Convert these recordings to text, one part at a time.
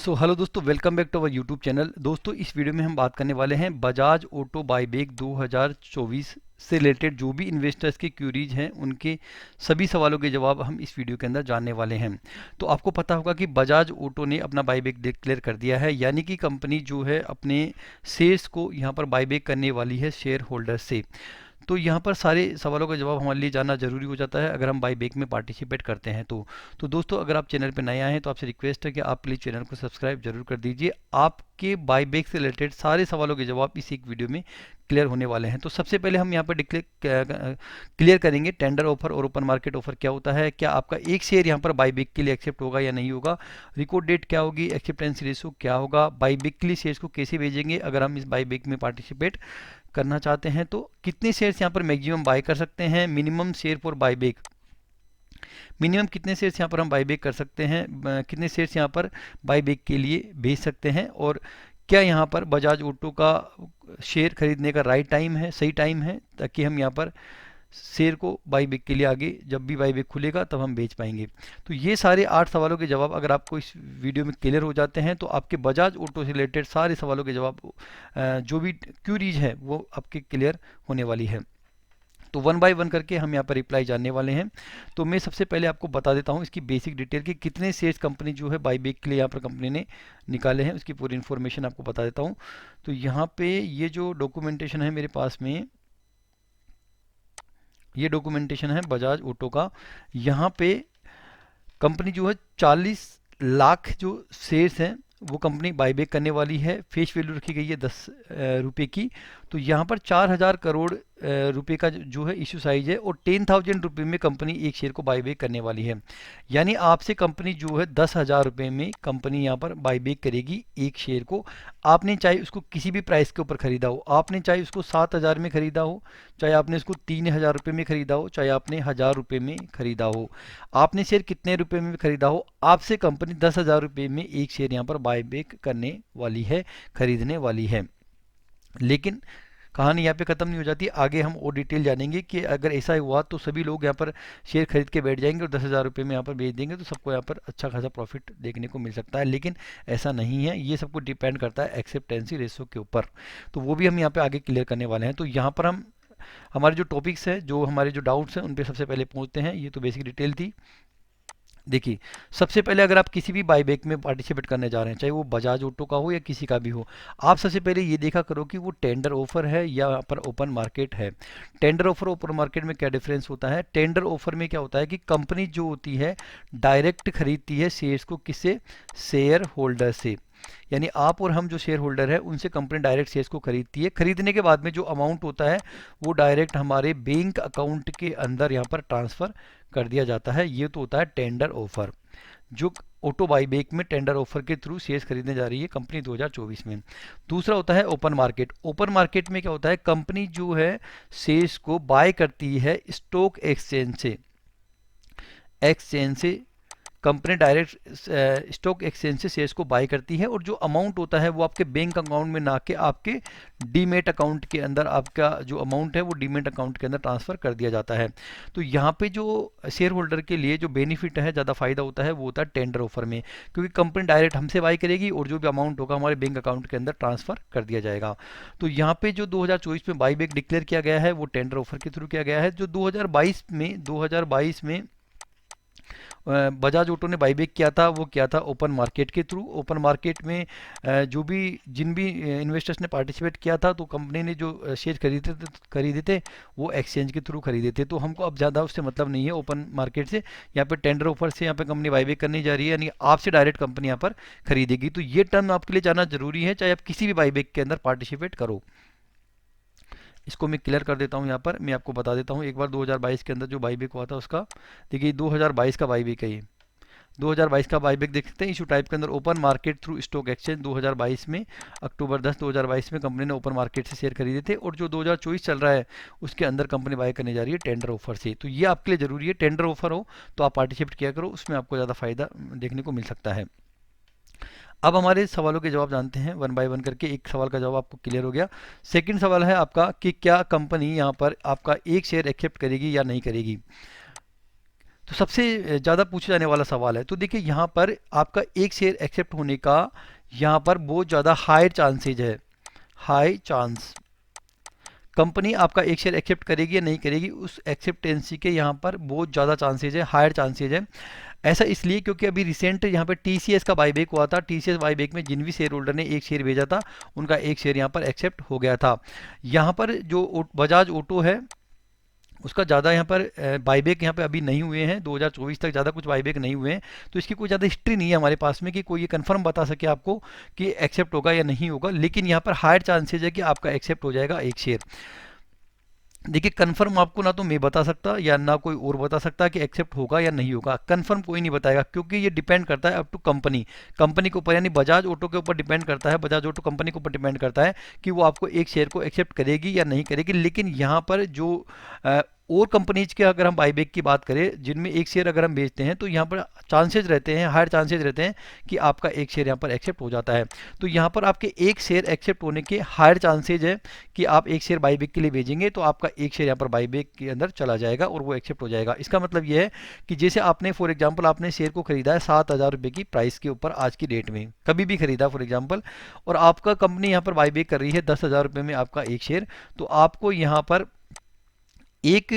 Hello दोस्तों, welcome back to our YouTube channel. दोस्तों, इस वीडियो में हम बात करने वाले हैं बजाज ऑटो बाईबैक 2024 से रिलेटेड जो भी इन्वेस्टर्स की क्यूरीज हैं उनके सभी सवालों के जवाब हम इस वीडियो के अंदर जानने वाले हैं। तो आपको पता होगा कि बजाज ऑटो ने अपना बाईबैक डिक्लेयर कर दिया है, यानी कि कंपनी जो है अपने शेयर्स को यहाँ पर बाईबैक करने वाली है शेयर होल्डर से। तो यहाँ पर सारे सवालों का जवाब हमारे लिए जानना जरूरी हो जाता है अगर हम बाईबैक में पार्टिसिपेट करते हैं तो दोस्तों, अगर आप चैनल पर नए आए हैं तो आपसे रिक्वेस्ट है कि आप प्लीज़ चैनल को सब्सक्राइब जरूर कर दीजिए। आपके बाईबैक से रिलेटेड सारे सवालों के जवाब इस एक वीडियो में क्लियर होने वाले हैं। तो सबसे पहले हम यहाँ पर क्लियर करेंगे टेंडर ऑफर और ओपन मार्केट ऑफर क्या होता है, क्या आपका एक शेयर यहाँ पर बाईबैक के लिए एक्सेप्ट होगा या नहीं होगा, रिकॉर्ड डेट क्या होगी, एक्सेप्टेंस रेशो क्या होगा, बाईबैक के लिए शेयर्स को कैसे भेजेंगे अगर हम इस बाईबैक में पार्टिसिपेट करना चाहते हैं, तो कितने शेयर्स यहाँ पर मैक्सिमम बाय कर सकते हैं, minimum share for buyback, minimum कितने शेयर्स यहाँ पर हम बाईबैक कर सकते हैं, कितने शेयर्स यहाँ पर बाईबैक के लिए भेज सकते हैं, और क्या यहाँ पर बजाज ऑटो का शेयर खरीदने का राइट टाइम है, सही टाइम है, ताकि हम यहाँ पर शेयर को बाईबैक के लिए आगे जब भी बाईबैक खुलेगा तब हम बेच पाएंगे। तो ये सारे 8 सवालों के जवाब अगर आपको इस वीडियो में क्लियर हो जाते हैं तो आपके बजाज ऑटो से रिलेटेड सारे सवालों के जवाब जो भी क्यूरीज है वो आपके क्लियर होने वाली है। तो वन बाय वन करके हम यहाँ पर रिप्लाई जानने वाले हैं। तो मैं सबसे पहले आपको बता देता हूँ इसकी बेसिक डिटेल कि कितने शेयर्स कंपनी जो है बाईबैक के लिए यहाँ पर कंपनी ने निकाले हैं, उसकी पूरी इन्फॉर्मेशन आपको बता देता हूँ। तो यहाँ पे ये जो डॉक्यूमेंटेशन है मेरे पास में, ये डॉक्यूमेंटेशन है बजाज ऑटो का। यहाँ पे कंपनी जो है 40 लाख जो शेयर्स हैं वो कंपनी बाईबैक करने वाली है। फेस वैल्यू रखी गई है 10 रुपये की। तो यहाँ पर 4000 करोड़ रुपए का जो है इशू साइज है, और 10,000 रुपये में कंपनी एक शेयर को बाईबैक करने वाली है। यानी आपसे कंपनी जो है 10,000 रुपये में कंपनी यहाँ पर बाईबैक करेगी एक शेयर को। आपने चाहे उसको किसी भी प्राइस के ऊपर खरीदा हो, आपने चाहे उसको 7,000 में खरीदा हो, चाहे आपने उसको 3,000 रुपये में खरीदा हो, चाहे आपने 1,000 रुपये में खरीदा हो, आपने शेयर कितने रुपये में खरीदा हो, आपसे कंपनी 10,000 रुपये में एक शेयर यहाँ पर बाईबैक करने वाली है, खरीदने वाली है। लेकिन कहानी यहाँ पे ख़त्म नहीं हो जाती, आगे हम और डिटेल जानेंगे कि अगर ऐसा हुआ तो सभी लोग यहाँ पर शेयर खरीद के बैठ जाएंगे और 10,000 रुपये में यहाँ पर बेच देंगे तो सबको यहाँ पर अच्छा खासा प्रॉफिट देखने को मिल सकता है। लेकिन ऐसा नहीं है, ये सब कुछ डिपेंड करता है एक्सेप्टेंसी रेशो के ऊपर। तो वो भी हम यहाँ पे आगे क्लियर करने वाले हैं। तो यहाँ पर हम हमारे जो टॉपिक्स हैं, जो हमारे जो डाउट्स हैं, उन पर सबसे पहले पहुँचते हैं। ये तो बेसिक डिटेल थी। देखिए, सबसे पहले अगर आप किसी भी बाईबैक में पार्टिसिपेट करने जा रहे हैं, चाहे वो बजाज ऑटो का हो या किसी का भी हो, आप सबसे पहले ये देखा करो कि वो टेंडर ऑफर है या यहाँ पर ओपन मार्केट है। टेंडर ऑफर और ओपन मार्केट में क्या डिफरेंस होता है? टेंडर ऑफर में क्या होता है कि कंपनी जो होती है डायरेक्ट खरीदती है शेयर्स को, किससे? शेयर होल्डर से। यानी आप और हम जो शेयर होल्डर है उनसे कंपनी डायरेक्ट शेयर्स को खरीदती है। खरीदने के बाद में जो अमाउंट होता है वो डायरेक्ट हमारे बैंक अकाउंट के अंदर यहाँ पर ट्रांसफ़र कर दिया जाता है। ये तो होता है टेंडर ऑफर, जो ऑटो बाईबैक में टेंडर ऑफर के थ्रू शेयर्स खरीदने जा रही है कंपनी 2024 में। दूसरा होता है ओपन मार्केट। ओपन मार्केट में क्या होता है? कंपनी जो है शेयर्स को बाय करती है स्टॉक एक्सचेंज से। एक्सचेंज से कंपनी डायरेक्ट स्टॉक एक्सचेंज से शेयर्स को बाय करती है, और जो अमाउंट होता है वो आपके बैंक अकाउंट में ना के आपके डीमेट अकाउंट के अंदर, आपका जो अमाउंट है वो डीमेट अकाउंट के अंदर ट्रांसफ़र कर दिया जाता है। तो यहाँ पे जो शेयर होल्डर के लिए जो बेनिफिट है, ज़्यादा फायदा होता है, वो होता है टेंडर ऑफर में, क्योंकि कंपनी डायरेक्ट हमसे बाय करेगी और जो भी अमाउंट होगा हमारे बैंक अकाउंट के अंदर ट्रांसफ़र कर दिया जाएगा। तो यहाँ पे जो 2024 में बाईबैक डिक्लेयर किया गया है वो टेंडर ऑफर के थ्रू किया गया है। जो 2022 में बजाज ऑटो ने बाईबैक किया था वो क्या था? ओपन मार्केट के थ्रू। ओपन मार्केट में जो भी जिन भी इन्वेस्टर्स ने पार्टिसिपेट किया था, तो कंपनी ने जो शेयर खरीदे थे वो एक्सचेंज के थ्रू खरीदे थे। तो हमको अब ज़्यादा उससे मतलब नहीं है ओपन मार्केट से। यहाँ पे टेंडर ऑफर से यहाँ पे कंपनी बाईबैक करने जा रही है, यानी आपसे डायरेक्ट कंपनी यहाँ पर खरीदेगी। तो ये टर्म आपके लिए जानना जरूरी है, चाहे आप किसी भी बाईबैक के अंदर पार्टिसिपेट करो। इसको मैं क्लियर कर देता हूँ। यहाँ पर मैं आपको बता देता हूँ एक बार 2022 के अंदर जो बाईबैक हुआ था उसका। देखिए 2022 का बाईबैक है ये। 2022 का बाईबैक देख सकते हैं। इशू टाइप के अंदर open market through stock exchange 2022 में, अक्टूबर 10 2022 में कंपनी ने ओपन मार्केट से शेयर खरीदे थे, और जो 2024 चल रहा है उसके अंदर कंपनी बाय करने जा रही है टेंडर ऑफर से। तो ये आपके लिए ज़रूरी है, टेंडर ऑफर हो तो आप पार्टिसिपेट किया करो, उसमें आपको ज़्यादा फायदा देखने को मिल सकता है। अब हमारे सवालों के जवाब जानते हैं वन बाय वन करके। एक सवाल का जवाब आपको क्लियर हो गया। सेकंड सवाल है आपका कि क्या कंपनी यहाँ पर आपका एक शेयर एक्सेप्ट करेगी या नहीं करेगी। तो सबसे ज़्यादा पूछा जाने वाला सवाल है, तो देखिए यहाँ पर आपका एक शेयर एक्सेप्ट होने का यहाँ पर बहुत ज़्यादा हाई चांसेज है, हाई चांस। कंपनी आपका एक शेयर एक्सेप्ट करेगी या नहीं करेगी, उस एक्सेप्टेंसी के यहाँ पर बहुत ज़्यादा चांसेज है, हायर चांसेज है। ऐसा इसलिए क्योंकि अभी रिसेंट यहाँ पर टीसीएस का बाईबैक हुआ था। टीसीएस बाईबैक में जिन भी शेयर होल्डर ने एक शेयर भेजा था, उनका एक शेयर यहाँ पर एक्सेप्ट हो गया था। यहाँ पर जो बजाज ऑटो है, उसका ज़्यादा यहाँ पर बाईबैक यहाँ पे अभी नहीं हुए हैं, 2024 तक ज़्यादा कुछ बाईबैक नहीं हुए हैं, तो इसकी कोई ज़्यादा हिस्ट्री नहीं है हमारे पास में कि कोई ये कंफर्म बता सके आपको कि एक्सेप्ट होगा या नहीं होगा। लेकिन यहाँ पर हायर चांसेज है कि आपका एक्सेप्ट हो जाएगा एक शेयर। देखिए कंफर्म आपको ना तो मैं बता सकता या ना कोई और बता सकता कि एक्सेप्ट होगा या नहीं होगा, कंफर्म कोई नहीं बताएगा, क्योंकि ये डिपेंड करता है अप टू कंपनी, कंपनी के ऊपर, यानी बजाज ऑटो के ऊपर डिपेंड करता है, बजाज ऑटो कंपनी के ऊपर डिपेंड करता है कि वो आपको एक शेयर को एक्सेप्ट करेगी या नहीं करेगी। लेकिन यहाँ पर जो और कंपनीज के अगर हम बाईबैक की बात करें जिनमें एक शेयर अगर हम बेचते हैं, तो यहाँ पर चांसेज रहते हैं, हायर चांसेज रहते हैं कि आपका एक शेयर यहाँ पर एक्सेप्ट हो जाता है। तो यहाँ पर आपके एक शेयर एक्सेप्ट होने के हायर चांसेज है कि आप एक शेयर बाईबैक के लिए भेजेंगे तो आपका एक शेयर यहाँ पर बाईबैक के अंदर चला जाएगा और वो एक्सेप्ट हो जाएगा। इसका मतलब ये है कि जैसे आपने फॉर एग्जाम्पल आपने शेयर को खरीदा है 7,000 रुपये की प्राइस के ऊपर आज की डेट में, कभी भी खरीदा फॉर एग्जाम्पल, और आपका कंपनी यहाँ पर बाईबैक कर रही है 10,000 रुपये में आपका एक शेयर, तो आपको यहाँ पर एक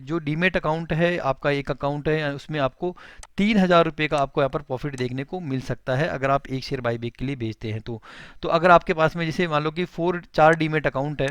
जो डीमेट अकाउंट है, आपका एक अकाउंट है, उसमें आपको 3,000 रुपये का आपको यहाँ पर प्रॉफिट देखने को मिल सकता है अगर आप एक शेयर बाईबैक के लिए बेचते हैं तो अगर आपके पास में जैसे मान लो कि 4 डीमेट अकाउंट है,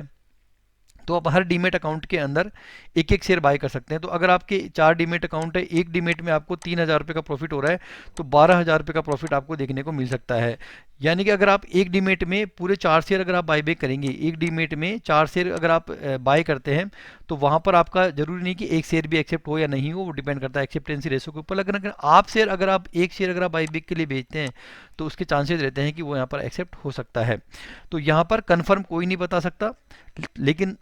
तो आप हर डीमेट अकाउंट के अंदर एक एक शेयर बाय कर सकते हैं। तो अगर आपके 4 डीमेट अकाउंट है, एक डीमेट में आपको 3,000 रुपये का प्रॉफिट हो रहा है, तो 12,000 रुपये का प्रॉफिट आपको देखने को मिल सकता है। यानी कि अगर आप एक डीमेट में पूरे 4 शेयर अगर आप बाईबैक करेंगे, एक डीमेट में 4 शेयर अगर आप बाय करते हैं, तो वहाँ पर आपका जरूरी नहीं कि एक शेयर भी एक्सेप्ट हो या नहीं हो, वो डिपेंड करता है एक्सेप्टेंसी रेशो के ऊपर। लेकिन अगर आप एक शेयर अगर आप बाईबैक के लिए बेचते हैं, तो उसके चांसेस रहते हैं कि वो यहाँ पर एक्सेप्ट हो सकता है। तो यहाँ पर कन्फर्म कोई नहीं बता सकता, लेकिन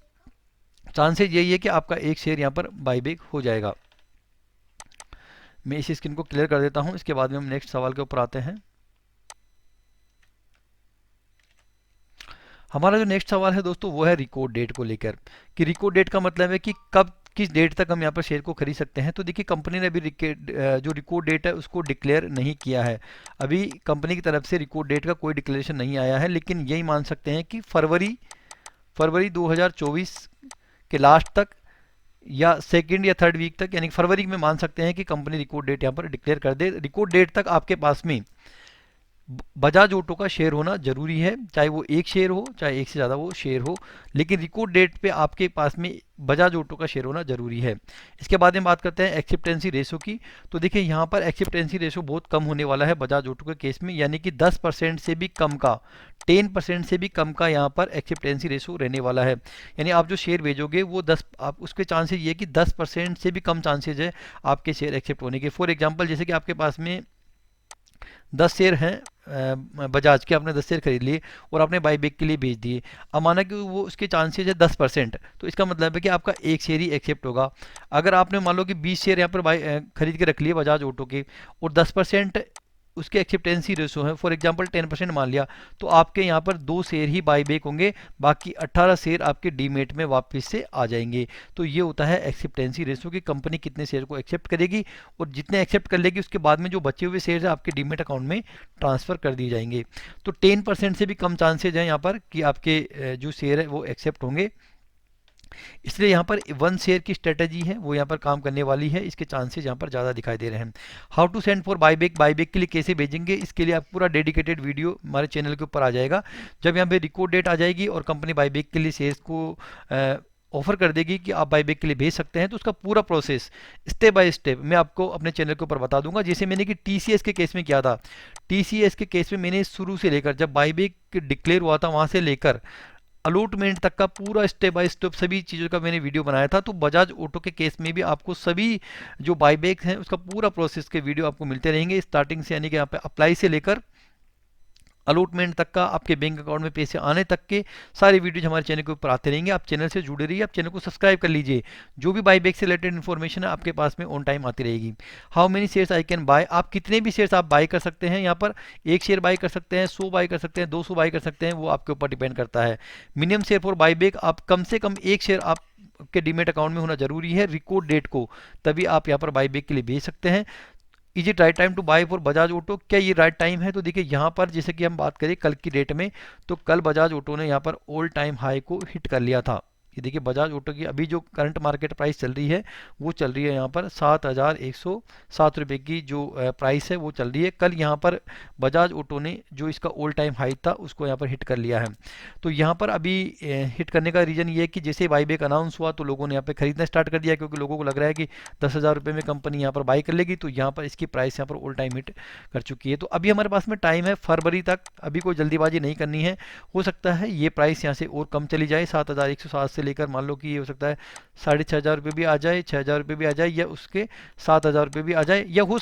चांसेज यही है कि आपका एक शेयर यहाँ पर बाईबैक हो जाएगा। मैं इस स्क्रीन को क्लियर कर देता हूँ, इसके बाद में हम नेक्स्ट सवाल के ऊपर आते हैं। हमारा जो नेक्स्ट सवाल है दोस्तों वो है रिकॉर्ड डेट को लेकर, कि रिकॉर्ड डेट का मतलब है कि कब किस डेट तक हम यहाँ पर शेयर को खरीद सकते हैं। तो देखिए कंपनी ने अभी जो रिकॉर्ड डेट है उसको डिक्लेयर नहीं किया है, अभी कंपनी की तरफ से रिकॉर्ड डेट का कोई डिक्लेरेशन नहीं आया है, लेकिन यही मान सकते हैं कि फरवरी 2024 के लास्ट तक या सेकंड या थर्ड वीक तक, यानी फरवरी में मान सकते हैं कि कंपनी रिकॉर्ड डेट यहाँ पर डिक्लेयर कर दे। रिकॉर्ड डेट तक आपके पास में बजाज ऑटो का शेयर होना जरूरी है, चाहे वो एक शेयर हो चाहे एक से ज़्यादा वो शेयर हो, लेकिन रिकॉर्ड डेट पे आपके पास में बजाज ऑटो का शेयर होना जरूरी है। इसके बाद में बात करते हैं एक्सेप्टेंसी रेशो की। तो देखिए यहाँ पर एक्सेप्टेंसी रेशो बहुत कम होने वाला है बजाज ऑटो के केस में, यानी कि 10% से भी कम का, 10% से भी कम का यहाँ पर एक्सेप्टेंसी रेशो रहने वाला है। यानी आप जो शेयर भेजोगे वो 10, आप उसके चांसेज ये कि 10% से भी कम चांसेज है आपके शेयर एक्सेप्ट होने के। फॉर एग्जाम्पल जैसे कि आपके पास में 10 शेयर हैं बजाज के, आपने 10 शेयर खरीद लिए और आपने बाईबैक के लिए बेच दिए। अब माना कि वो उसके चांसेज है 10%, तो इसका मतलब है कि आपका एक शेयर ही एक्सेप्ट होगा। अगर आपने मान लो कि 20 शेयर यहाँ पर खरीद के रख लिए बजाज ऑटो के और 10% उसके एक्सेप्टेंसी रेशो है, फॉर एग्जांपल 10% मान लिया, तो आपके यहाँ पर 2 शेयर ही बाईबैक होंगे, बाकी 18 शेयर आपके डीमेट में वापस से आ जाएंगे। तो ये होता है एक्सेप्टेंसी रेशो की कंपनी कितने शेयर को एक्सेप्ट करेगी, और जितने एक्सेप्ट कर लेगी उसके बाद में जो बचे हुए शेयर है आपके डीमेट अकाउंट में ट्रांसफर कर दिए जाएंगे। तो 10% से भी कम चांसेज हैं यहाँ पर कि आपके जो शेयर है वो एक्सेप्ट होंगे। इसलिए यहाँ पर 1 शेयर की स्ट्रेटजी है वो यहाँ पर काम करने वाली है, इसके चांसेस यहाँ पर ज़्यादा दिखाई दे रहे हैं। How to send for buyback, buyback के लिए कैसे भेजेंगे, इसके लिए आप पूरा डेडिकेटेड वीडियो हमारे चैनल के ऊपर आ जाएगा। जब यहाँ पे रिकॉर्ड डेट आ जाएगी और कंपनी बाईबैक के लिए शेयर्स को ऑफर कर देगी कि आप बाईबैक के लिए भेज सकते हैं, तो उसका पूरा प्रोसेस स्टेप बाय स्टेप मैं आपको अपने चैनल के ऊपर बता दूंगा। जैसे मैंने कि टीसीएस के केस में किया था, टीसीएस के केस में मैंने शुरू से लेकर जब बाईबैक डिक्लेयर हुआ था वहाँ से लेकर अलॉटमेंट तक का पूरा स्टेप बाय स्टेप सभी चीज़ों का मैंने वीडियो बनाया था। तो बजाज ऑटो के केस में भी आपको सभी जो बाईबैक हैं उसका पूरा प्रोसेस के वीडियो आपको मिलते रहेंगे स्टार्टिंग से, यानी कि यहाँ पे अप्लाई से लेकर अलॉटमेंट तक का, आपके बैंक अकाउंट में पैसे आने तक के सारे वीडियोज हमारे चैनल के ऊपर आते रहेंगे। आप चैनल से जुड़े रहिए, आप चैनल को सब्सक्राइब कर लीजिए, जो भी बाईबैक से रिलेटेड इन्फॉर्मेशन है आपके पास में ऑन टाइम आती रहेगी। How many shares I can buy, आप कितने भी शेयर्स आप बाय कर सकते हैं, यहाँ पर 1 शेयर बाय कर सकते हैं, 100 बाय कर सकते हैं, 200 बाय कर सकते हैं, वो आपके ऊपर डिपेंड करता है। मिनिमम शेयर फॉर बाईबैक, आप कम से कम 1 शेयर आप आपके डीमेट अकाउंट में होना जरूरी है रिकॉर्ड डेट को, तभी आप यहाँ पर बाईबैक के लिए भेज सकते हैं। Is it right time to buy for Bajaj Auto? क्या ये राइट टाइम है? तो देखिए यहाँ पर जैसे कि हम बात करें कल की डेट में, तो कल बजाज ऑटो ने यहाँ पर ऑल टाइम हाई को हिट कर लिया था। ये देखिए बजाज ऑटो की अभी जो करंट मार्केट प्राइस चल रही है वो चल रही है यहाँ पर 7,107 रुपये की जो प्राइस है वो चल रही है। कल यहाँ पर बजाज ऑटो ने जो इसका ऑल टाइम हाई था उसको यहाँ पर हिट कर लिया है। तो यहाँ पर अभी हिट करने का रीज़न ये है कि जैसे बाईबैक अनाउंस हुआ तो लोगों ने यहाँ पे खरीदना स्टार्ट कर दिया, क्योंकि लोगों को लग रहा है कि 10,000 रुपये में कंपनी यहाँ पर बाई कर लेगी, तो यहाँ पर इसकी प्राइस यहाँ पर ऑल टाइम हिट कर चुकी है। तो अभी हमारे पास में टाइम है फरवरी तक, अभी कोई जल्दीबाजी नहीं करनी है। हो सकता है ये प्राइस यहाँ से और कम चली जाए, 7,107 से लेकर मान लो कि ये हो सकता है 6,500 रुपये भी आ जाए, 6,000 रुपये भी आ जाए, या उसके 7,000 रुपये भी आ जाए, या हो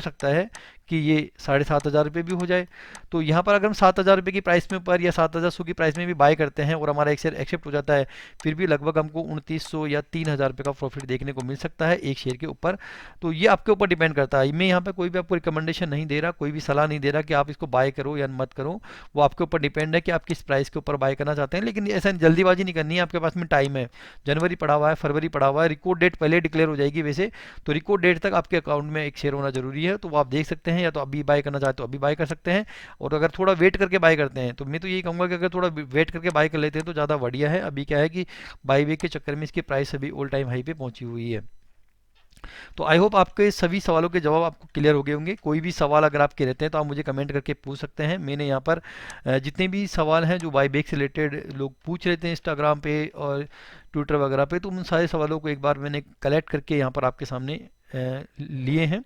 सकता है कि ये 7,500 रुपये भी हो जाए। तो यहाँ पर अगर हम 7,000 रुपये की प्राइस में ऊपर या 7,100 की प्राइस में भी बाय करते हैं और हमारा एक शेयर एक्सेप्ट हो जाता है, फिर भी लगभग हमको 2,900 या 3,000 रुपये का प्रॉफिट देखने को मिल सकता है एक शेयर के ऊपर। तो ये आपके ऊपर डिपेंड करता है। मैं यहाँ पर कोई भी आपको रिकमेंडेशन नहीं दे रहा, कोई भी सलाह नहीं दे रहा कि आप इसको बाय करो या मत करो, वो आपके ऊपर डिपेंड है कि आप किस प्राइस के ऊपर बाय करना चाहते हैं। लेकिन ऐसा जल्दीबाजी नहीं करनी है, आपके पास में टाइम है। जनवरी पड़ा हुआ है, फरवरी पड़ा हुआ है, रिकॉर्ड डेट पहले डिक्लेयर हो जाएगी वैसे, तो रिकॉर्ड डेट तक आपके अकाउंट में एक शेयर होना जरूरी है। तो वो आप देख सकते हैं, या तो अभी बाय करना चाहते हो अभी बाय कर सकते हैं, और अगर थोड़ा वेट करके बाय करते हैं तो मैं तो यही कहूँगा कि अगर थोड़ा वेट करके बाय कर लेते हैं तो ज़्यादा बढ़िया है। अभी क्या है कि बाईबैक के चक्कर में इसकी प्राइस अभी ऑल टाइम हाई पे पहुंची हुई है। तो आई होप आपके सभी सवालों के जवाब आपको क्लियर हो गए होंगे। कोई भी सवाल अगर आपके रहते हैं तो आप मुझे कमेंट करके पूछ सकते हैं। मैंने यहाँ पर जितने भी सवाल हैं जो बाईबैक से रिलेटेड लोग पूछ रहे थे इंस्टाग्राम पे और ट्विटर वगैरह पे, तो उन सारे सवालों को एक बार मैंने कलेक्ट करके यहाँ पर आपके सामने लिए हैं।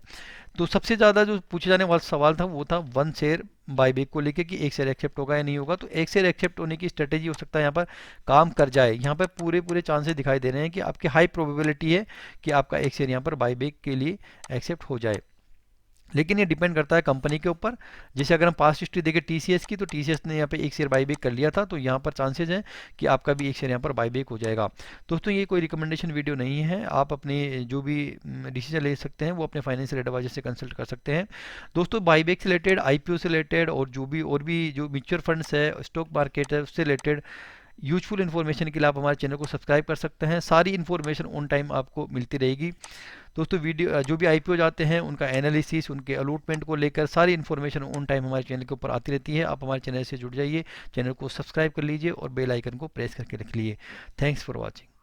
तो सबसे ज़्यादा जो पूछे जाने वाला सवाल था वो था वन शेयर बाईबैक को लेके कि एक शेयर एक्सेप्ट होगा या नहीं होगा। तो एक शेयर एक्सेप्ट होने की स्ट्रेटेजी हो सकता है यहाँ पर काम कर जाए। यहाँ पर पूरे चांसेस दिखाई दे रहे हैं कि आपकी हाई प्रोबेबिलिटी है कि आपका एक शेयर यहाँ पर बाईबैक के लिए एक्सेप्ट हो जाए। लेकिन ये डिपेंड करता है कंपनी के ऊपर। जैसे अगर हम पास्ट हिस्ट्री देखें टीसीएस की, तो टीसीएस ने यहाँ पे एक शेयर बाईबैक कर लिया था, तो यहाँ पर चांसेस हैं कि आपका भी एक शेयर यहाँ पर बाईबैक हो जाएगा। दोस्तों ये कोई रिकमेंडेशन वीडियो नहीं है, आप अपने जो भी डिसीजन ले सकते हैं वो अपने फाइनेंशियल एडवाइजर से कंसल्ट कर सकते हैं। दोस्तों बाईबैक से रिलेटेड, आईपीओ से रिलेटेड और भी जो म्यूचुअल फंड्स है, स्टॉक मार्केट है, उससे रिलेटेड यूजफुल इन्फॉर्मेशन के लिए आप हमारे चैनल को सब्सक्राइब कर सकते हैं। सारी इन्फॉर्मेशन ऑन टाइम आपको मिलती रहेगी। दोस्तों वीडियो जो भी आईपीओ जाते हैं उनका एनालिसिस, उनके अलॉटमेंट को लेकर सारी इन्फॉर्मेशन ऑन टाइम हमारे चैनल के ऊपर आती रहती है। आप हमारे चैनल से जुड़ जाइए, चैनल को सब्सक्राइब कर लीजिए और बेल आइकन को प्रेस करके रख लीजिए। Thanks for watching.